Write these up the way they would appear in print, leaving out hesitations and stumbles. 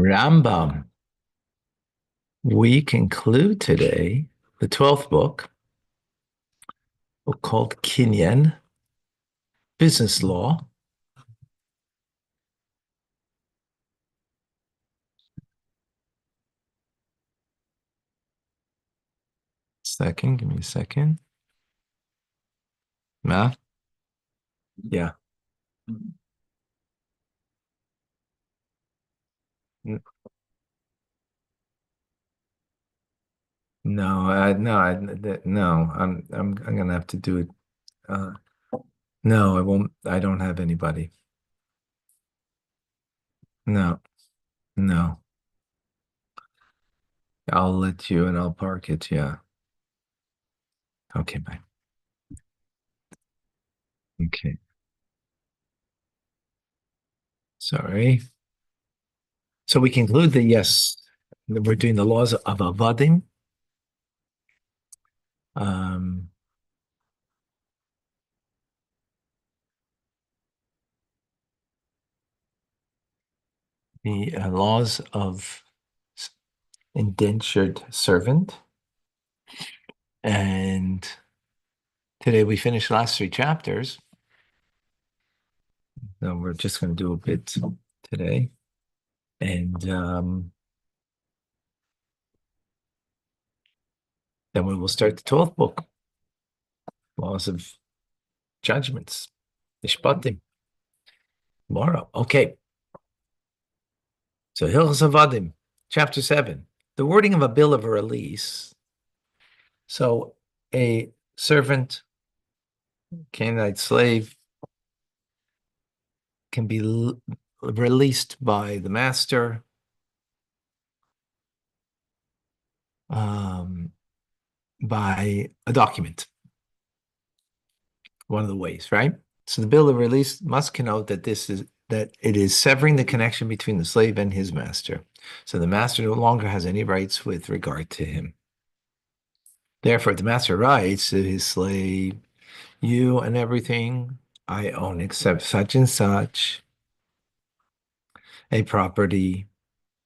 Rambam. We conclude today the 12th book called Kinyan, Business Law. Give me a second. Math? Yeah. No. I'm gonna have to do it. Uh, no, I won't. I don't have anybody. No, no. I'll let you and I'll park it. Yeah. Okay, bye. Okay. Sorry. So we conclude that yes, we're doing the laws of Avadim. Um, the laws of indentured servant. And today we finished the last three chapters. So we're just going to do a bit today. And then we will start the 12th book, Laws of Judgments, Mishpatim, tomorrow. Okay. So Hilchos Avadim, chapter 7, the wording of a bill of release. So a servant, Canaanite slave, can be released by the master by a document, one of the ways, right? So the bill of release must connote that it is severing the connection between the slave and his master. So the master no longer has any rights with regard to him. Therefore, the master writes to his slave, "You and everything I own except such and such a property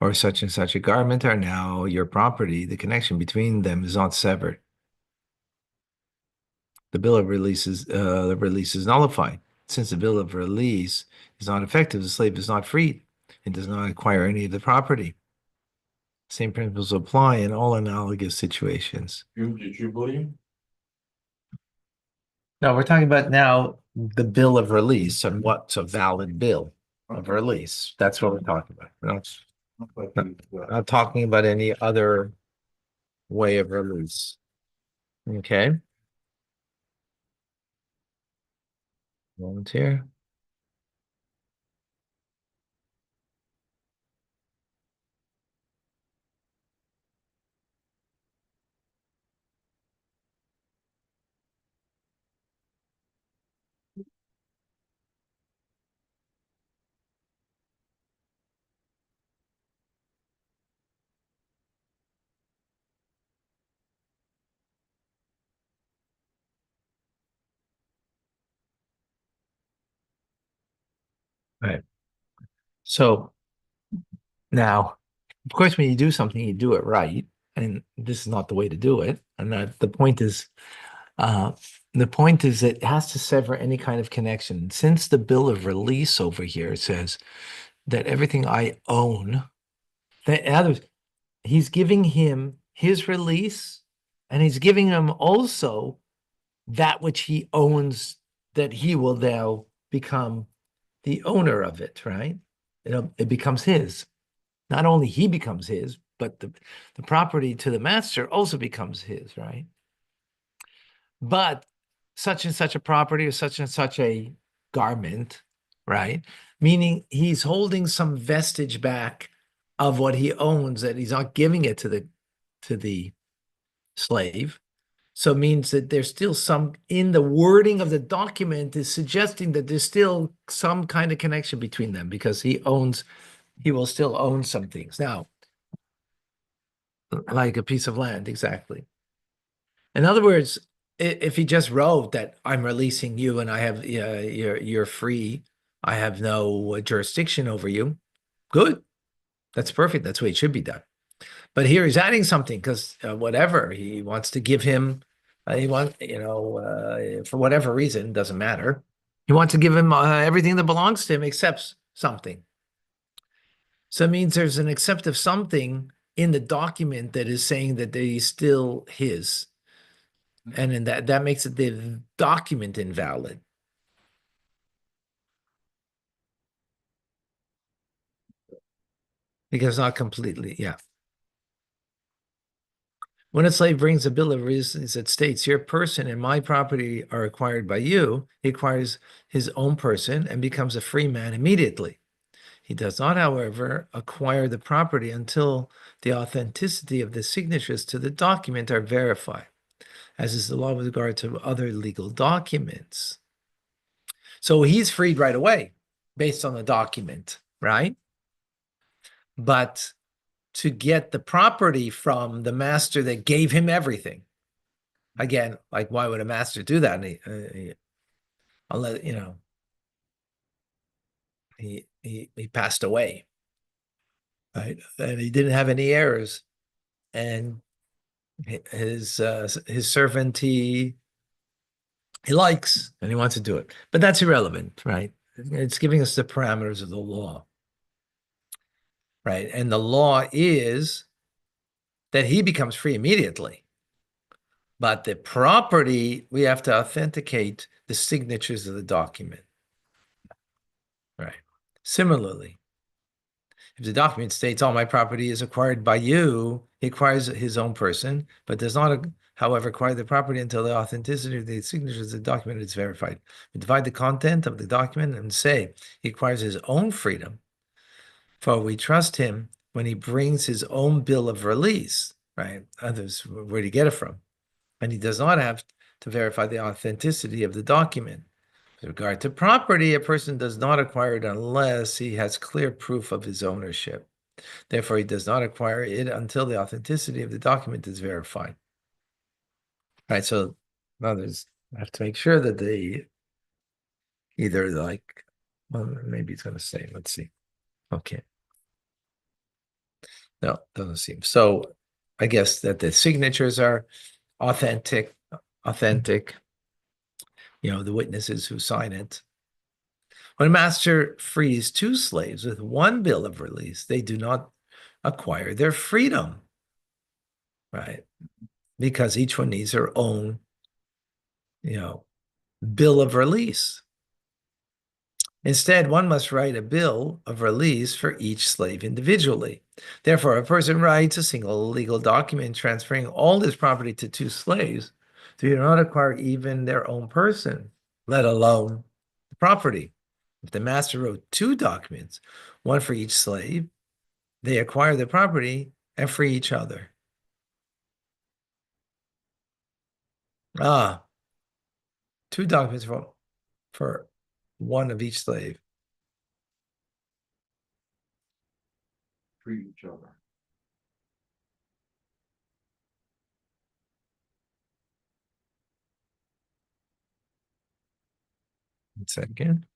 or such and such a garment are now your property. The connection between them is not severed. The bill of release is nullified. Since the bill of release is not effective, the slave is not freed and does not acquire any of the property. Same principles apply in all analogous situations." No, we're talking about now the bill of release and what's a valid bill of release. That's what we're talking about. We're not talking about any other way of release. Okay. Volunteer. Right. So now, of course, when you do something, you do it right. And this is not the way to do it. And the point is, it has to sever any kind of connection. Since the bill of release over here says that everything I own, that in other words, he's giving him his release, and he's giving him also that which he owns, that he will now become the owner of it, right? It becomes his. Not only he becomes his, but the property to the master also becomes his, right? But such and such a property or such and such a garment, right? Meaning he's holding some vestige back of what he owns, that he's not giving it to the slave. So it means that there's still some in the wording of the document is suggesting that there's still some kind of connection between them because he will still own some things. Now, like a piece of land, exactly. In other words, if he just wrote that I'm releasing you and I have you're free, I have no jurisdiction over you, good. That's perfect. That's the way it should be done. But here he's adding something because whatever he wants to give him, for whatever reason, doesn't matter. He wants to give him everything that belongs to him except something. So it means there's an accept of something in the document that is saying that he's still his. And in that makes it the document invalid. Because not completely, yeah. When a slave brings a bill of residence that states your person and my property are acquired by you, he acquires his own person and becomes a free man immediately. He does not, however, acquire the property until the authenticity of the signatures to the document are verified, as is the law with regard to other legal documents. So he's freed right away based on the document, right? But to get the property from the master that gave him everything, again, like why would a master do that? And unless, he passed away, right? And he didn't have any heirs. And his servant he likes and he wants to do it, but that's irrelevant, right? It's giving us the parameters of the law, right? And the law is that he becomes free immediately, but the property we have to authenticate the signatures of the document, right? Similarly, if the document states all my property is acquired by you, he acquires his own person, but does not, however, acquire the property until the authenticity of the signatures of the document is verified. We divide the content of the document and say he acquires his own freedom, for we trust him when he brings his own bill of release, right? Others, where do you get it from? And he does not have to verify the authenticity of the document. With regard to property, a person does not acquire it unless he has clear proof of his ownership. Therefore, he does not acquire it until the authenticity of the document is verified. Right, so others have to make sure that they either well, maybe it's going to say, let's see. Okay. No, doesn't seem. So I guess that the signatures are authentic, the witnesses who sign it. When a master frees two slaves with one bill of release, they do not acquire their freedom, right? Because each one needs their own, bill of release. Instead, one must write a bill of release for each slave individually. Therefore, a person writes a single legal document transferring all his property to two slaves. They do not acquire even their own person, let alone the property. If the master wrote two documents, one for each slave, they acquire the property and free each other. Two documents for one of each slave. Free each other. One second.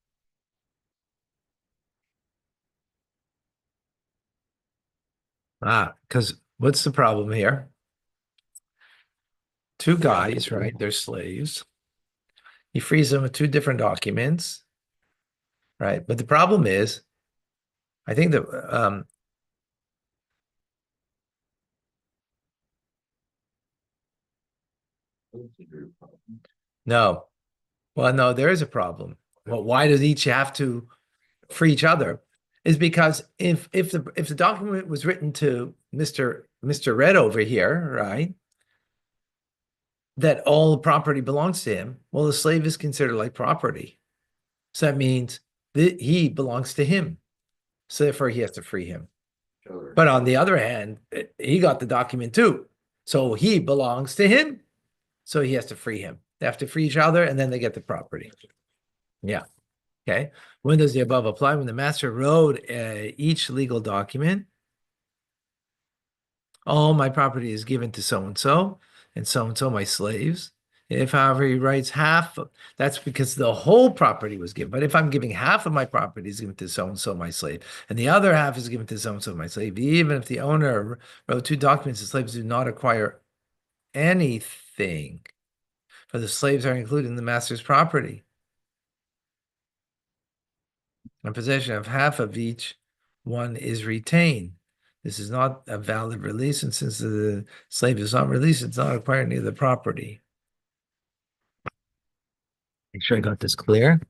Because what's the problem here? Two guys, right? They're slaves. He frees them with two different documents, right? But the problem is, I think that no. Well, no, there is a problem. Well, why does each have to free each other? Is because if the document was written to Mr. Red over here, right? That all the property belongs to him, well, the slave is considered like property. So that means that he belongs to him. So therefore he has to free him. Sure. But on the other hand, he got the document too. So he belongs to him. So he has to free him. They have to free each other and then they get the property. Yeah. Okay. When does the above apply? When the master wrote each legal document, all my property is given to so and so my slaves. If, however, he writes half, that's because the whole property was given. But if I'm giving half of my property is given to so and so, my slave, and the other half is given to so and so, my slave, even if the owner wrote two documents, the slaves do not acquire anything, for the slaves are included in the master's property. And possession of half of each one is retained. This is not a valid release, and since the slave is not released, it's not acquiring any of the property. Make sure I got this clear.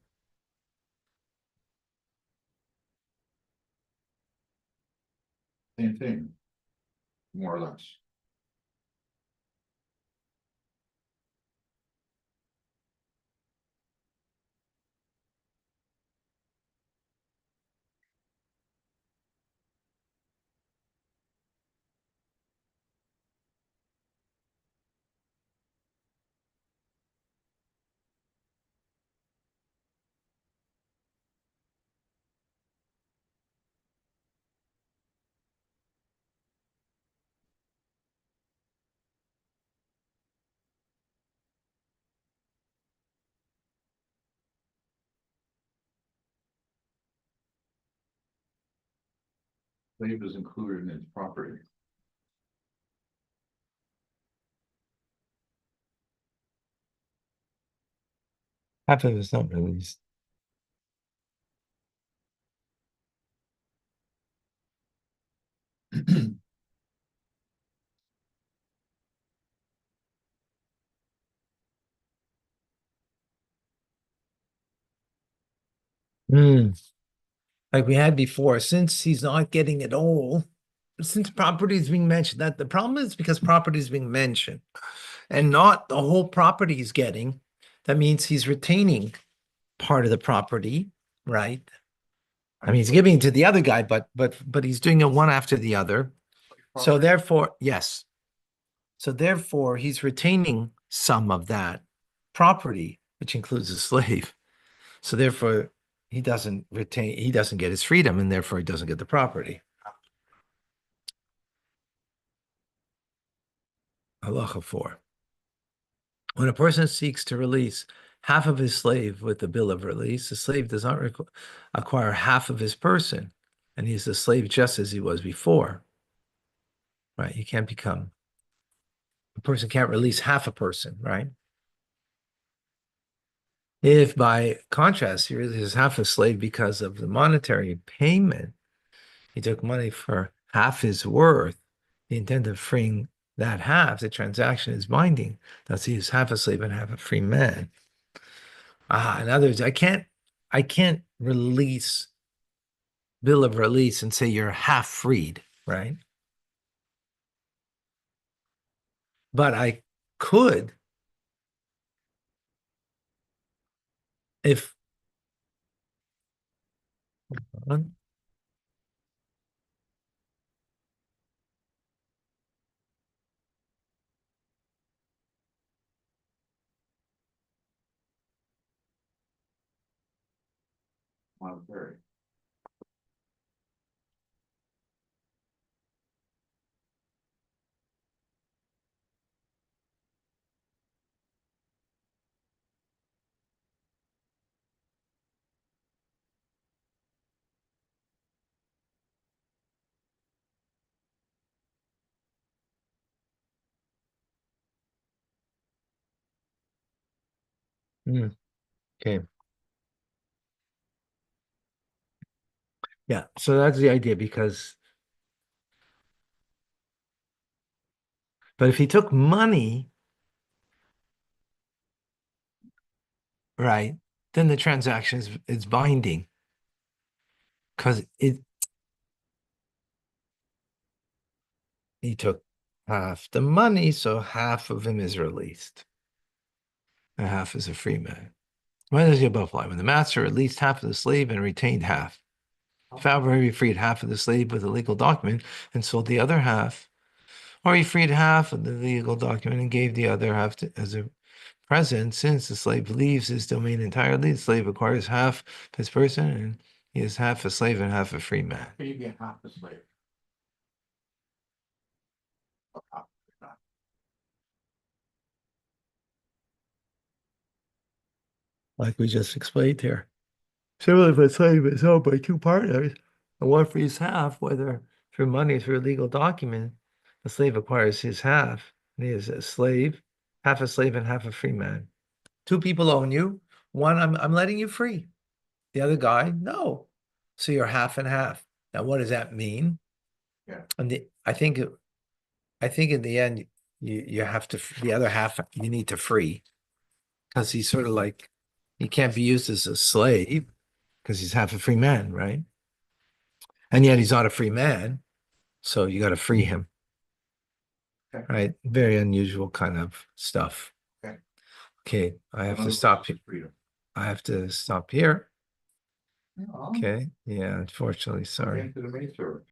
Same thing, more or less. Slave is included in its property. Half of it's not released. Hmm. Like we had before, since he's not getting it all, since property is being mentioned, that the problem is because property is being mentioned and not the whole property he's getting. That means he's retaining part of the property, right? I mean, he's giving it to the other guy, but he's doing it one after the other. So therefore, yes. So therefore, he's retaining some of that property, which includes the slave. So therefore, he doesn't get his freedom, and therefore he doesn't get the property. Halacha 4. When a person seeks to release half of his slave with the bill of release, the slave does not acquire half of his person, and he's a slave just as he was before. Right? You can't become a person can't release half a person, right? If by contrast, he releases half a slave because of the monetary payment, he took money for half his worth, the intent of freeing that half, the transaction is binding. Thus he is half a slave and half a free man. In other words, I can't release bill of release and say you're half freed, right? But I could if Monetary. okay. Yeah, so that's the idea but if he took money, right, then the transaction is binding because he took half the money, so half of him is released, and half is a free man. When does the above apply? When the master released half of the slave and retained half. If however he freed half of the slave with a legal document and sold the other half, or he freed half of the legal document and gave the other half as a present, since the slave leaves his domain entirely, the slave acquires half his person, and he is half a slave and half a free man. You get half the slave. like we just explained here. Similarly, if a slave is owned by two partners, and one frees half, whether through money or through a legal document, the slave acquires his half, and he is a slave, half a slave and half a free man. Two people own you. One, I'm letting you free. The other guy, no. So you're half and half. Now, what does that mean? Yeah. And I think in the end, you have to, the other half you need to free, because he's sort of like, he can't be used as a slave because he's half a free man, right? And yet he's not a free man, so you got to free him. Okay. Right? Very unusual kind of stuff. Okay. Okay, I have to Another stop. process freedom. I have to stop here. Yeah, Okay. Yeah, unfortunately, sorry. Into the maidservant.